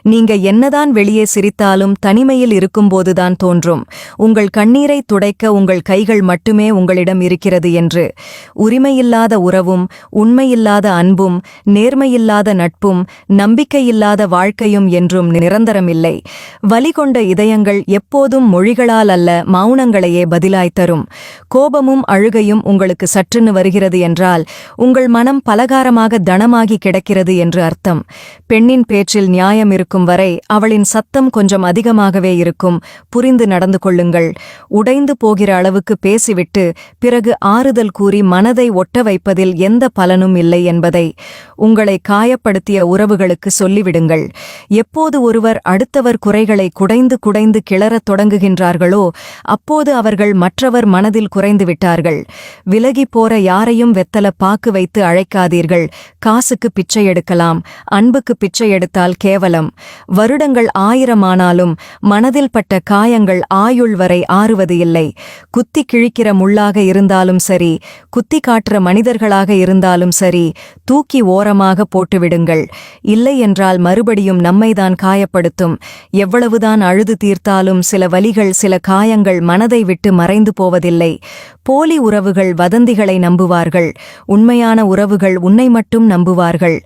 நீங்க என்னதான் வெளியே சிரித்தாலும் தனிமையில் இருக்கும்போதுதான் தோன்றும் உங்கள் கண்ணீரை துடைக்க உங்கள் கைகள் மட்டுமே உங்களிடம் இருக்கிறது என்று. உரிமையில்லாத உறவும், உண்மையில்லாத அன்பும், நேர்மையில்லாத நட்பும், நம்பிக்கையில்லாத வாழ்க்கையும் என்றும் நிரந்தரமில்லை. வலி கொண்ட இதயங்கள் எப்போதும் மொழிகளால் அல்ல, மௌனங்களையே பதிலாய் தரும். கோபமும் அழுகையும் உங்களுக்கு சற்றுன்னு வருகிறது என்றால் உங்கள் மனம் பலகாரமாக தனமாகி கிடக்கிறது என்று அர்த்தம். பெண்ணின் பேச்சில் நியாயம் இருக்கும் வரை அவளின் சத்தம் கொஞ்சம் அதிகமாகவே இருக்கும். புரிந்து நடந்து கொள்ளுங்கள். உடைந்து போகிற அளவுக்கு பேசிவிட்டு பிறகு ஆறுதல் கூறி மனதை ஒட்ட வைப்பதில் எந்த பலனும் இல்லை என்பதை உங்களை காயப்படுத்திய உறவுகளுக்கு சொல்லிவிடுங்கள். எப்போது ஒருவர் அடுத்தவர் குறைகளை குடைந்து குடைந்து கிளறத் தொடங்குகின்றார்களோ அப்போது அவர்கள் மற்றவர் மனதில் குறைந்து விட்டார்கள். விலகி போற யாரையும் வெத்தல பாக்கு வைத்து அழைக்காதீர்கள். காசுக்கு பிச்சை எடுக்கலாம், அன்புக்கு பிச்சை எடுத்தால் கேவலம். வருடங்கள் 1000 ஆனாலும் மனதில் பட்ட காயங்கள் ஆயுள் வரை ஆறுவது இல்லை. குத்தி கிழிக்கிற முள்ளாக இருந்தாலும் சரி, குத்தி காட்டுற மனிதர்களாக இருந்தாலும் சரி, தூக்கி ஓரமாக போட்டுவிடுங்கள். இல்லை என்றால் மறுபடியும் நம்மைதான் காயப்படுத்தும். எவ்வளவுதான் அழுது தீர்த்தாலும் சில வலிகள், சில காயங்கள் மனதை விட்டு மறைந்து போவதில்லை. போலி உறவுகள் வதந்திகளை நம்புவார்கள். உண்மையான உறவுகள் உன்னை மட்டும் நம்புவார்கள்.